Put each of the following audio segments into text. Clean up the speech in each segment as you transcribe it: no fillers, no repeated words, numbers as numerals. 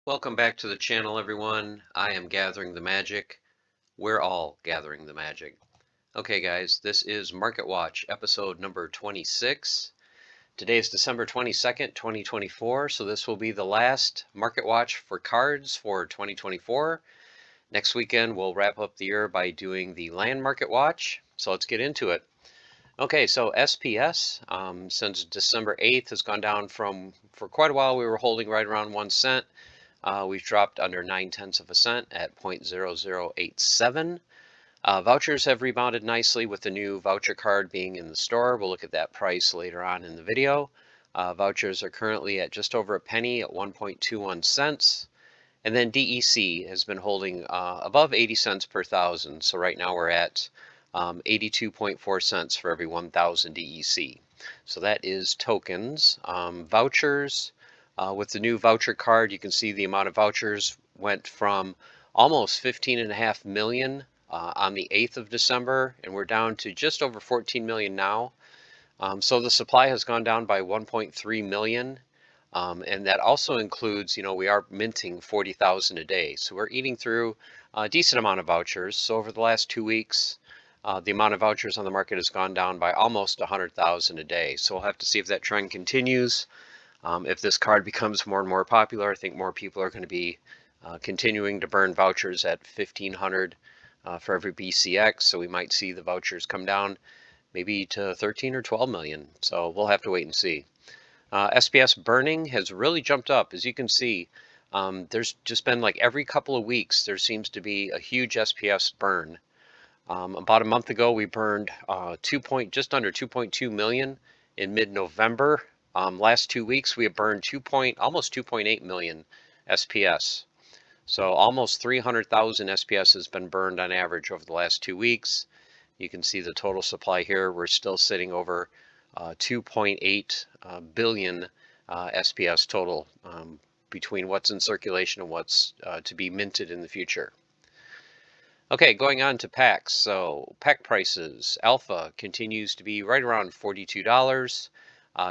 Welcome back to the channel, everyone. I am gathering the magic. We're all gathering the magic. Okay, guys, this is Market Watch, episode number 26. Today is December 22nd, 2024, so this will be the last Market Watch for cards for 2024. Next weekend, we'll wrap up the year by doing the Land Market Watch, so let's get into it. Okay, so SPS, since December 8th, has gone down for quite a while, we were holding right around 1 cent. We've dropped under 9/10 of a cent at 0.0087. Vouchers have rebounded nicely with the new voucher card being in the store. We'll look at that price later on in the video. Vouchers are currently at just over a penny at 1.21 cents. And then DEC has been holding above 80 cents per thousand. So right now we're at 82.4 cents for every 1,000 DEC. So that is tokens. Vouchers. With the new voucher card, you can see the amount of vouchers went from almost 15.5 million on the 8th of December, and we're down to just over 14 million now. So the supply has gone down by 1.3 million. And that also includes, we are minting 40,000 a day. So we're eating through a decent amount of vouchers. So over the last 2 weeks, the amount of vouchers on the market has gone down by almost 100,000 a day. So we'll have to see if that trend continues. If this card becomes more and more popular, I think more people are going to be continuing to burn vouchers at 1,500 for every BCX. So we might see the vouchers come down maybe to 13 or 12 million. So we'll have to wait and see. SPS burning has really jumped up. As you can see, there's just been like every couple of weeks, there seems to be a huge SPS burn. About a month ago, we burned just under 2.2 million in mid-November. Last 2 weeks, we have burned almost 2.8 million SPS. So almost 300,000 SPS has been burned on average over the last 2 weeks. You can see the total supply here. We're still sitting over 2.8 billion SPS total between what's in circulation and what's to be minted in the future. Okay, going on to packs. So pack prices. Alpha continues to be right around $42.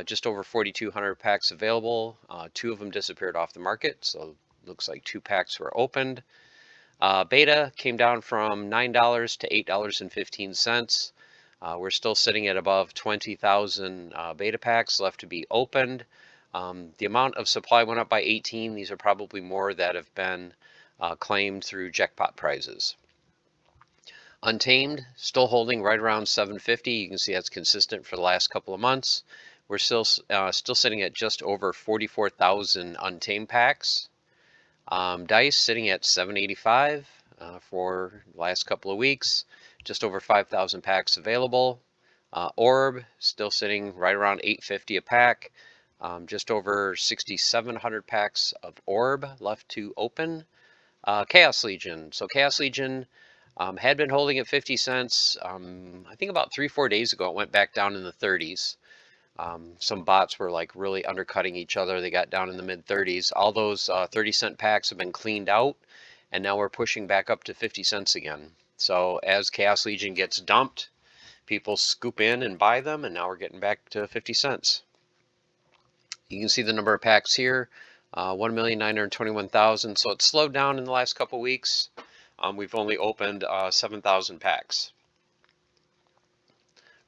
Just over 4,200 packs available. 2 of them disappeared off the market, so looks like 2 packs were opened. Beta came down from $9 to $8.15. We're still sitting at above 20,000 beta packs left to be opened. The amount of supply went up by 18. These are probably more that have been claimed through jackpot prizes. Untamed, still holding right around 750. You can see that's consistent for the last couple of months. We're still sitting at just over 44,000 untamed packs. Dice sitting at 785 for the last couple of weeks. Just over 5,000 packs available. Orb still sitting right around 850 a pack. Just over 6,700 packs of Orb left to open. Chaos Legion. So Chaos Legion had been holding at 50 cents. I think about 3-4 days ago, it went back down in the 30s. Some bots were like really undercutting each other. They got down in the mid 30s. All those 30-cent packs have been cleaned out, and now we're pushing back up to 50 cents again. So as Chaos Legion gets dumped, people scoop in and buy them, and now we're getting back to 50 cents. You can see the number of packs here, 1,921,000. So it's slowed down in the last couple weeks. We've only opened 7,000 packs.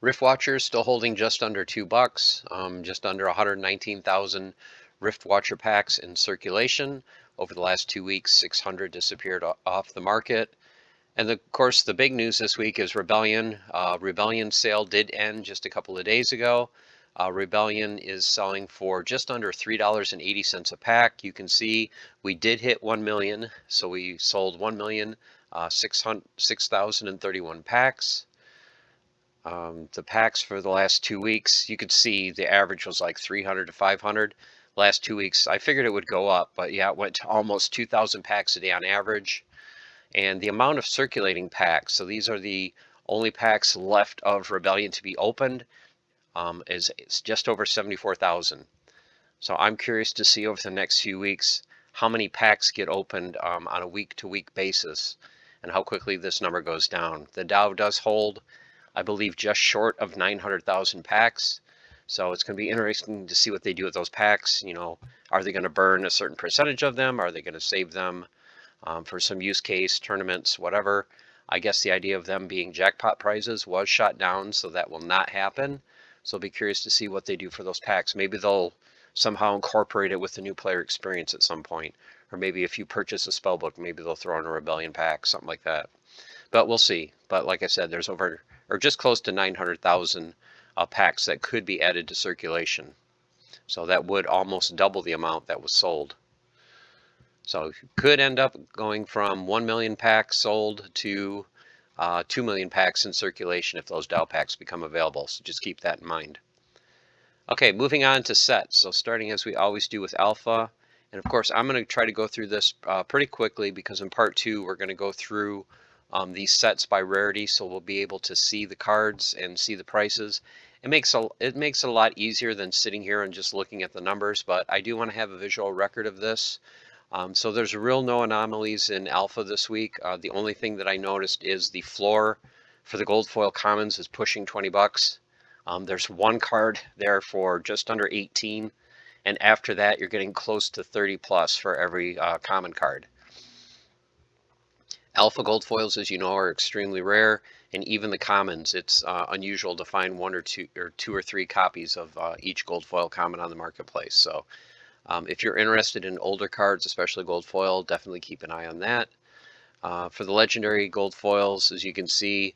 Rift Watchers still holding just under $2, just under 119,000 Rift Watcher packs in circulation. Over the last 2 weeks, 600 disappeared off the market. And of course, the big news this week is Rebellion. Rebellion sale did end just a couple of days ago. Rebellion is selling for just under $3.80 a pack. You can see we did hit 1 million, so we sold 1,006,031 packs. The packs for the last 2 weeks, you could see the average was like 300 to 500. Last 2 weeks, I figured it would go up, but yeah, it went to almost 2,000 packs a day on average. And the amount of circulating packs, so these are the only packs left of Rebellion to be opened, it's just over 74,000. So I'm curious to see over the next few weeks how many packs get opened on a week-to-week basis and how quickly this number goes down. The Dow does hold, I believe, just short of 900,000 packs. So it's going to be interesting to see what they do with those packs. Are they going to burn a certain percentage of them? Are they going to save them for some use case, tournaments, whatever? I guess the idea of them being jackpot prizes was shot down, so that will not happen. So I'll be curious to see what they do for those packs. Maybe they'll somehow incorporate it with the new player experience at some point. Or maybe if you purchase a spellbook, maybe they'll throw in a rebellion pack, something like that. But we'll see. But like I said, there's over, or just close to 900,000 packs that could be added to circulation. So that would almost double the amount that was sold. So could end up going from 1 million packs sold to 2 million packs in circulation if those Dow packs become available. So just keep that in mind. Okay, moving on to sets. So starting as we always do with alpha. And of course, I'm going to try to go through this pretty quickly because in part 2, we're going to go through these sets by rarity. So we'll be able to see the cards and see the prices. It makes it a lot easier than sitting here and just looking at the numbers, but I do want to have a visual record of this. So there's real no anomalies in alpha this week. The only thing that I noticed is the floor for the gold foil commons is pushing 20 bucks. There's one card there for just under 18, and after that you're getting close to 30 plus for every common card. Alpha gold foils, as you know, are extremely rare, and even the commons, it's unusual to find one or two or three copies of each gold foil common on the marketplace. So if you're interested in older cards, especially gold foil, definitely keep an eye on that. For the legendary gold foils, as you can see,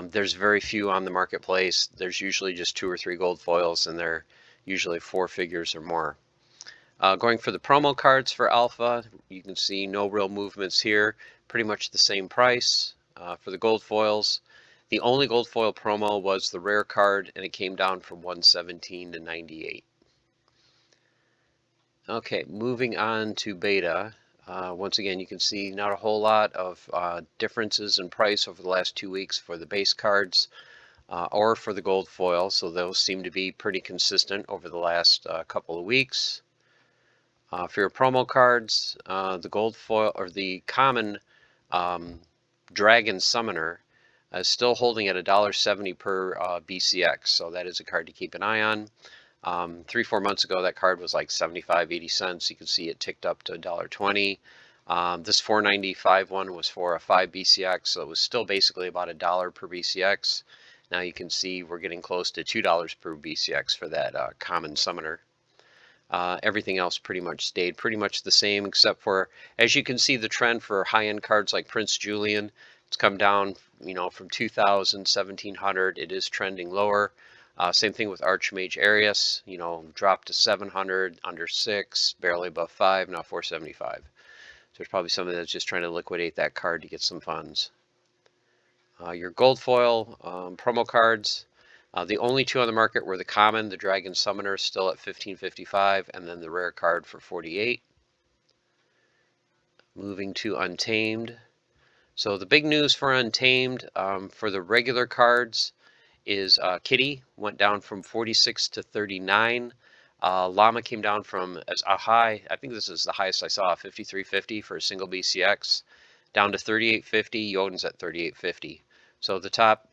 there's very few on the marketplace. There's usually just 2 or 3 gold foils, and they're usually 4 figures or more. Going for the promo cards for alpha, you can see no real movements here. Pretty much the same price for the gold foils. The only gold foil promo was the rare card, and it came down from 117 to 98. Okay, moving on to beta. Once again, you can see not a whole lot of differences in price over the last 2 weeks for the base cards or for the gold foil, so those seem to be pretty consistent over the last couple of weeks. For your promo cards, the gold foil or the common Dragon Summoner is still holding at $1.70 per BCX, so that is a card to keep an eye on. 3-4 months ago, that card was like 75-80 cents. You can see it ticked up to $1.20. This 495 one was for a 5 BCX, so it was still basically about $1 per BCX. Now you can see we're getting close to $2 per BCX for that common summoner. Everything else pretty much stayed pretty much the same, except for, as you can see, the trend for high-end cards like Prince Julian. It's come down, you know, from 2,000, 1,700. It is trending lower. Same thing with Archmage Arius, you know, dropped to 700, under 6, barely above 5, now 475. So there's probably somebody that's just trying to liquidate that card to get some funds. Your gold foil promo cards, the only 2 on the market were the common, the Dragon Summoner, still at $15.55, and then the rare card for $48. Moving to Untamed. So the big news for Untamed, for the regular cards, is Kitty went down from 46 to 39. Llama came down from as a high, I think this is the highest I saw, 53.50 for a single BCX, down to 38.50. Jotun's at 38.50. So the top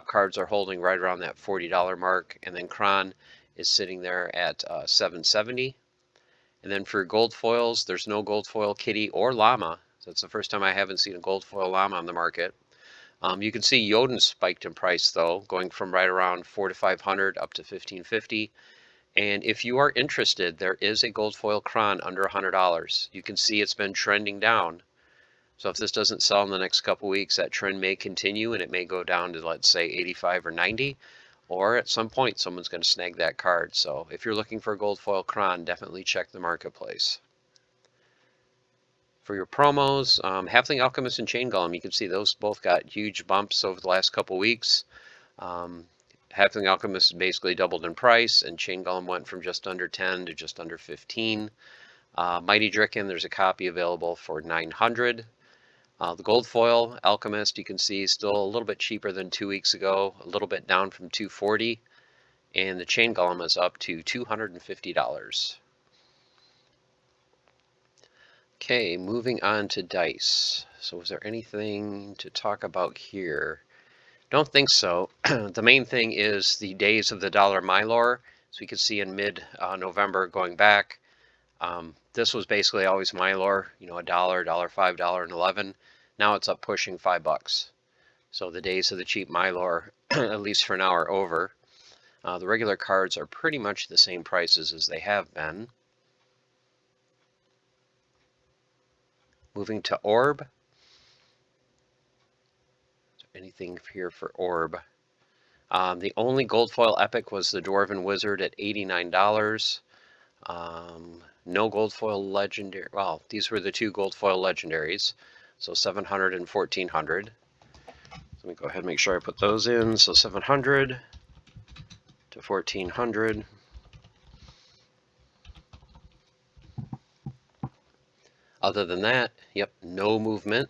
cards are holding right around that $40 mark, and then Kron is sitting there at $7.70. And then for gold foils, there's no gold foil Kitty or Llama. So it's the first time I haven't seen a gold foil Llama on the market. You can see Jotun spiked in price though, going from right around 400 to 500 up to 1550. And if you are interested, there is a gold foil Kron under $100. You can see it's been trending down. So if this doesn't sell in the next couple weeks, that trend may continue and it may go down to, let's say, 85 or 90. Or at some point, someone's going to snag that card. So if you're looking for a gold foil Kron, definitely check the marketplace. For your promos, Halfling Alchemist and Chain Golem, you can see those both got huge bumps over the last couple weeks. Halfling Alchemist basically doubled in price, and Chain Golem went from just under 10 to just under 15. Mighty Dricken, there's a copy available for 900. The gold foil Alchemist, you can see, still a little bit cheaper than 2 weeks ago, a little bit down from 240. And the Chain Golem is up to $250. Okay, moving on to dice. So is there anything to talk about here? Don't think so. The main thing is the days of the dollar Mylor. So we can see in mid-November going back, This was basically always Mylor, you know, $1, $1.05, $1.11. Now it's up pushing $5. So the days of the cheap Mylor, at least for now, are over. The regular cards are pretty much the same prices as they have been. Moving to Orb. Anything here for Orb? The only gold foil epic was the Dwarven Wizard at $89. No gold foil legendary. Well, these were the two gold foil legendaries, so 700 and 1400. Let me go ahead and make sure I put those in. So 700 to 1400. Other than that, yep, no movement.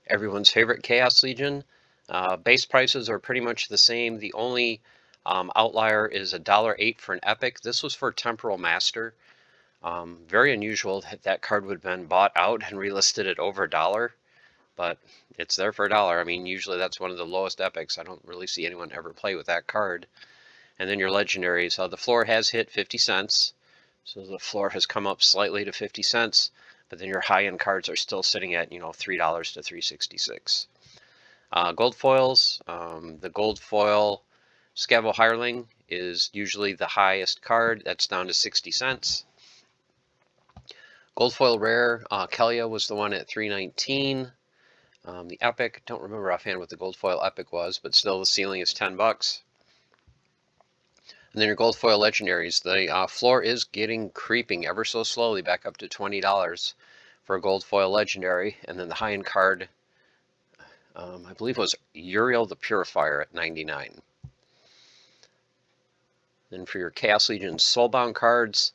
Everyone's favorite Chaos Legion. Base prices are pretty much the same. The only outlier is $1.08 for an epic. This was for Temporal Master. Very unusual that that card would have been bought out and relisted at over $1, but it's there for $1. I mean, usually that's one of the lowest epics. I don't really see anyone ever play with that card. And then your legendaries. The floor has hit 50 cents, so the floor has come up slightly to 50 cents. But then your high-end cards are still sitting at, you know, $3 to $3.66. Gold foils. The gold foil Scavo Hireling is usually the highest card. That's down to 60 cents. Gold foil rare, Kelia was the one at $3.19. The epic, don't remember offhand what the gold foil epic was, but still the ceiling is $10. And then your gold foil legendaries, the floor is creeping ever so slowly back up to $20 for a gold foil legendary. And then the high-end card, I believe was Uriel the Purifier at $99. Then for your Chaos Legion Soulbound cards,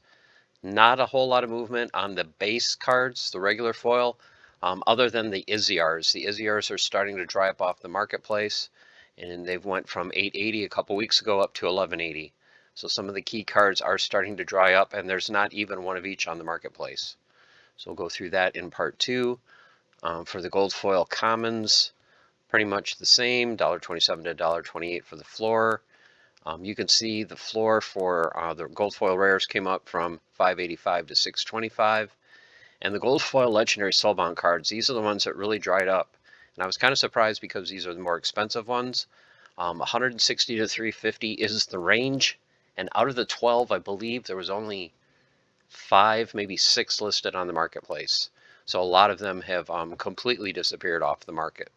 not a whole lot of movement on the base cards, the regular foil, other than the Izziars. The Izziars are starting to dry up off the marketplace, and they've went from $8.80 a couple weeks ago up to $11.80. So some of the key cards are starting to dry up, and there's not even one of each on the marketplace. So we'll go through that in part 2. For the gold foil commons, pretty much the same, $1.27 to $1.28 for the floor. You can see the floor for the gold foil rares came up from $5.85 to $6.25. And the gold foil legendary soulbound cards, these are the ones that really dried up. And I was kind of surprised because these are the more expensive ones. 160 to 350 is the range. And out of the 12, I believe there was only 5, maybe 6 listed on the marketplace. So a lot of them have completely disappeared off the market.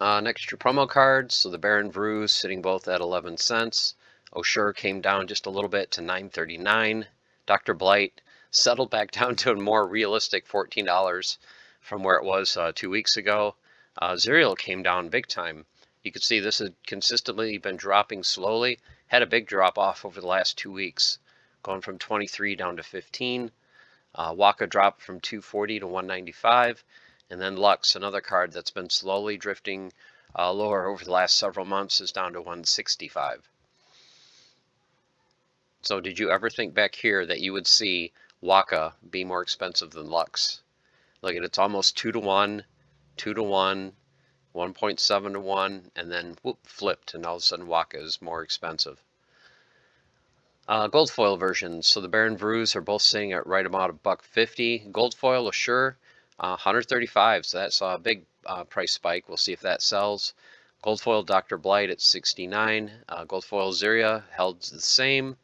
Next, your promo cards. So the Baron Vruz sitting both at 11 cents. Osher came down just a little bit to $9.39. Dr. Blight settled back down to a more realistic $14 from where it was 2 weeks ago. Zerial came down big time. You can see this has consistently been dropping slowly. Had a big drop off over the last 2 weeks, going from 23 down to 15. Waka dropped from 240 to 195. And then Lux, another card that's been slowly drifting lower over the last several months, is down to 165. So did you ever think back here that you would see Waka be more expensive than Lux? Look at it, it's almost 2 to 1, 2 to 1, 1.7 to 1, and then whoop, flipped, and all of a sudden Waka is more expensive. Gold foil versions. So the Baron Vruz are both sitting at right about $1.50. Gold foil Assure, 135. So that's a big price spike. We'll see if that sells. Gold foil Dr. Blight at 69. Gold foil Zeria held the same,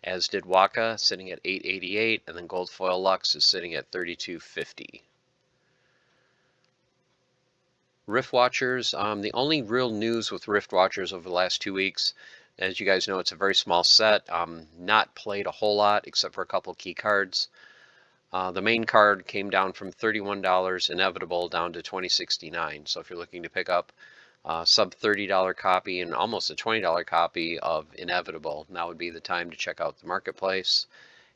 as did Waka, sitting at 888, and then gold foil Lux is sitting at 32.50. Rift Watchers, the only real news with Rift Watchers over the last 2 weeks, as you guys know, it's a very small set, not played a whole lot except for a couple key cards. The main card came down from $31 Inevitable down to $20.69. So if you're looking to pick up a sub $30 copy and almost a $20 copy of Inevitable, now would be the time to check out the marketplace.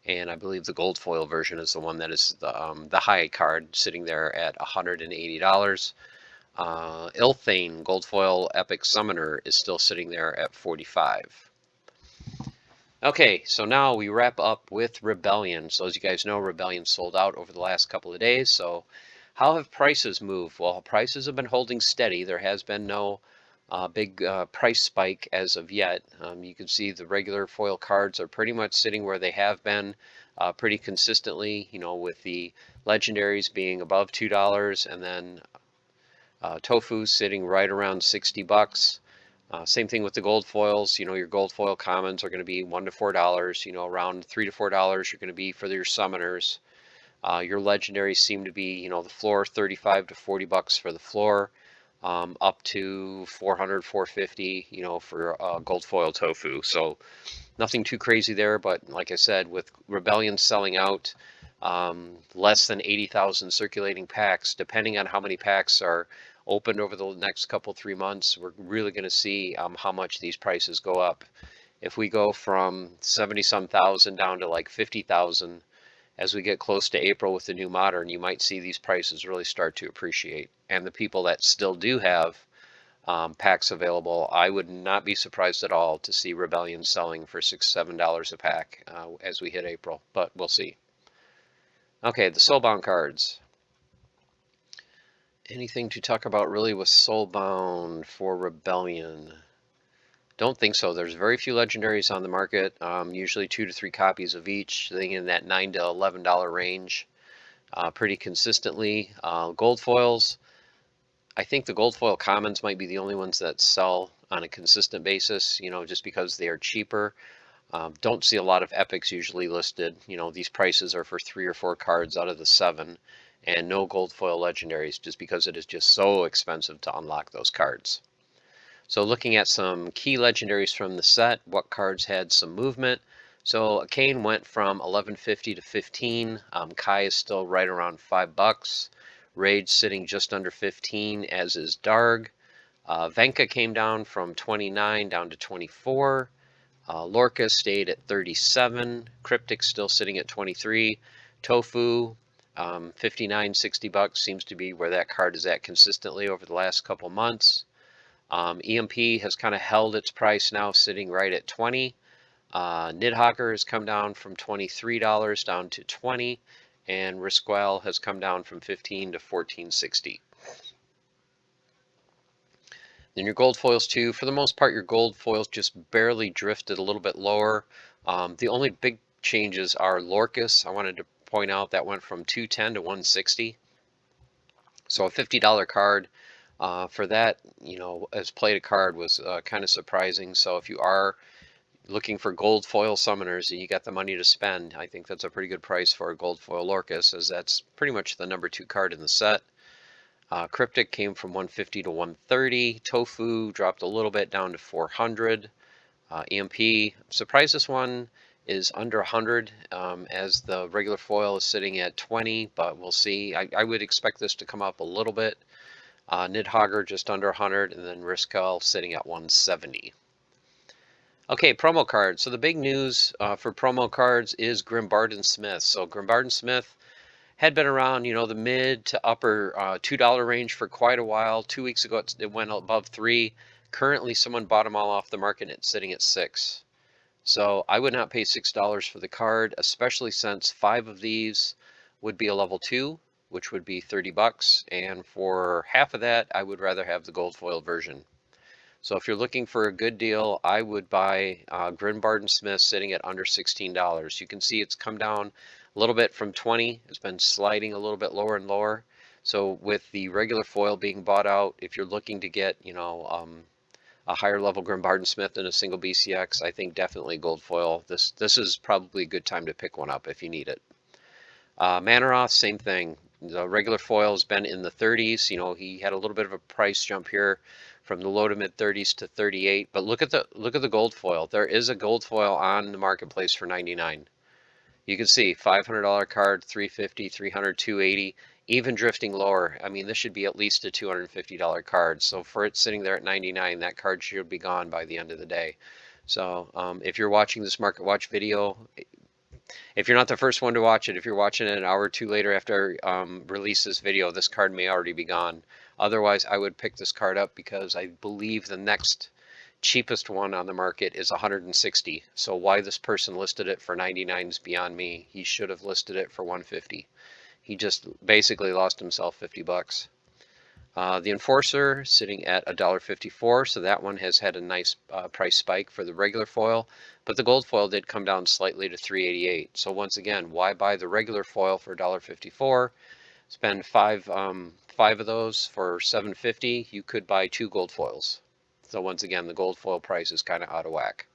And I believe the gold foil version is the one that is the high card, sitting there at $180. Ilthane Gold Foil Epic Summoner is still sitting there at $45. Okay, so now we wrap up with Rebellion. So as you guys know, Rebellion sold out over the last couple of days. So how have prices moved? Well, prices have been holding steady. There has been no big price spike as of yet. You can see the regular foil cards are pretty much sitting where they have been pretty consistently, with the legendaries being above $2 and then tofu sitting right around 60 bucks. Same thing with the gold foils. Your gold foil commons are going to be $1 to $4. Around $3 to $4 you're going to be for your summoners. Your legendaries seem to be, the floor 35 to 40 bucks for the floor, up to 400, 450, for gold foil tofu. So nothing too crazy there, but like I said, with Rebellion selling out, less than 80,000 circulating packs, depending on how many packs are opened over the next couple, 3 months, we're really going to see how much these prices go up. If we go from 70 some thousand down to like 50,000, as we get close to April with the new modern, you might see these prices really start to appreciate. And the people that still do have packs available, I would not be surprised at all to see Rebellion selling for $6, $7 a pack as we hit April, but we'll see. Okay, the Soulbound cards. Anything to talk about really with Soulbound for Rebellion? Don't think so. There's very few legendaries on the market, usually 2 to 3 copies of each, I think in that $9 to $11 range. Pretty consistently. Gold foils, I think the gold foil commons might be the only ones that sell on a consistent basis, just because they are cheaper. Don't see a lot of epics usually listed. These prices are for 3 or 4 cards out of the 7, and no gold foil legendaries, just because it is just so expensive to unlock those cards. So looking at some key legendaries from the set, what cards had some movement. So Kane went from 1150 to 15. Kai is still right around $5. Rage sitting just under 15, as is Darg. Venka came down from 29 down to 24. Lorca stayed at 37. Cryptic still sitting at 23. Tofu, 59, 60 bucks seems to be where that card is at consistently over the last couple months. EMP has kind of held its price now, sitting right at 20. Nidhogger has come down from $23 down to 20, and Risquel has come down from 15 to 14.60. Then your gold foils too. For the most part, your gold foils just barely drifted a little bit lower. The only big changes are Lorcus. I wanted to point out that went from 210 to 160. So a $50 card. For that, as played a card was kind of surprising. So if you are looking for gold foil summoners and you got the money to spend, I think that's a pretty good price for a gold foil Lorcus, as that's pretty much the number 2 card in the set. Cryptic came from 150 to 130. Tofu dropped a little bit down to 400. EMP, surprised this one is under 100, as the regular foil is sitting at 20, but we'll see. I would expect this to come up a little bit. Nidhogger just under 100, and then Riskel sitting at 170. Okay, promo cards. So the big news for promo cards is Grimbard & Smith. So Grimbard & Smith had been around, the mid to upper $2 range for quite a while. 2 weeks ago, it went above 3. Currently, someone bought them all off the market, and it's sitting at 6. So I would not pay $6 for the card, especially since 5 of these would be a level 2, which would be 30 bucks. And for half of that, I would rather have the gold foil version. So if you're looking for a good deal, I would buy Grimbard & Smith sitting at under $16. You can see it's come down a little bit from 20. It's been sliding a little bit lower and lower. So with the regular foil being bought out, if you're looking to get, a higher level Grimbard & Smith than a single BCX, I think definitely gold foil. This is probably a good time to pick one up if you need it. Manaroth, same thing. The regular foil has been in the 30s. He had a little bit of a price jump here from the low to mid 30s to 38. But look at the gold foil. There is a gold foil on the marketplace for 99. You can see $500 card, 350, 300, 280, even drifting lower. I mean, this should be at least a $250 card. So for it sitting there at 99, that card should be gone by the end of the day. So if you're watching this Market Watch video, if you're not the first one to watch it, if you're watching it an hour or two later after release this video, this card may already be gone. Otherwise, I would pick this card up because I believe the next cheapest one on the market is 160. So why this person listed it for 99 is beyond me. He should have listed it for 150. He just basically lost himself 50 bucks. The Enforcer sitting at $1.54, so that one has had a nice price spike for the regular foil, but the gold foil did come down slightly to $3.88. So once again, why buy the regular foil for $1.54? Spend five of those for $7.50. You could buy 2 gold foils. So once again, the gold foil price is kind of out of whack.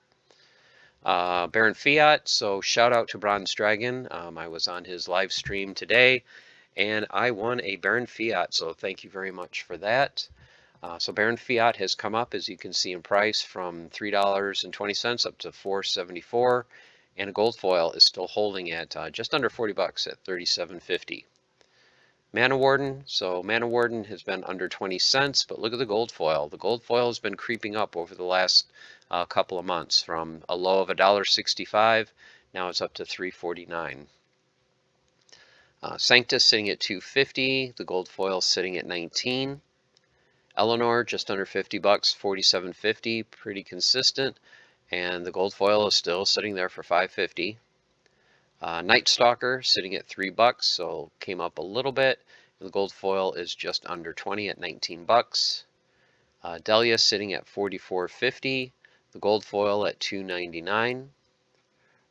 Baron Fiat, so shout out to Bronze Dragon. I was on his live stream today, and I won a Baron Fiat, so thank you very much for that. So Baron Fiat has come up, as you can see, in price from $3.20 up to $4.74, and a gold foil is still holding at just under 40 bucks at $37.50. Mana Warden, so Mana Warden has been under 20 cents, but look at the gold foil. The gold foil has been creeping up over the last couple of months from a low of $1.65, now it's up to $3.49. Sanctus sitting at $2.50, the gold foil sitting at 19. Eleanor just under 50 bucks, $47.50, pretty consistent, and the gold foil is still sitting there for $5.50. Night Stalker sitting at 3 bucks, so came up a little bit. The gold foil is just under 20 at 19 bucks. Delia sitting at $44.50, the gold foil at $2.99.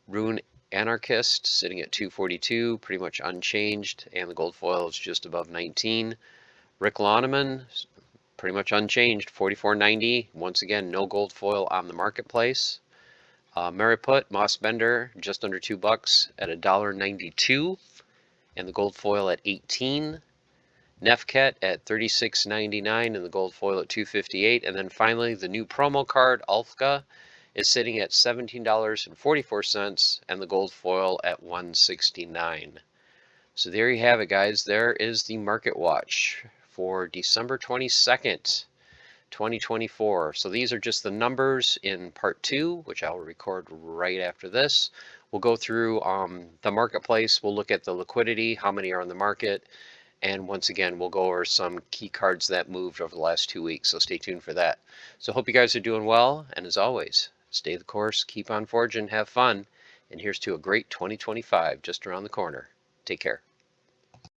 Rune Anarchist sitting at $2.42, pretty much unchanged, and the gold foil is just above 19. Rick Loneman, pretty much unchanged, $44.90. Once again, no gold foil on the marketplace. Mariput Mossbender just under 2 bucks at $1.92, and the gold foil at 18. Nefket at $36.99 and the gold foil at $2.58. And then finally, the new promo card, Alfka, is sitting at $17.44 and the gold foil at $1.69. So there you have it, guys. There is the Market Watch for December 22nd, 2024. So these are just the numbers in part 2, which I'll record right after this. We'll go through the marketplace. We'll look at the liquidity, how many are on the market. And once again, we'll go over some key cards that moved over the last 2 weeks. So stay tuned for that. So hope you guys are doing well. And as always, stay the course, keep on forging, have fun. And here's to a great 2025 just around the corner. Take care.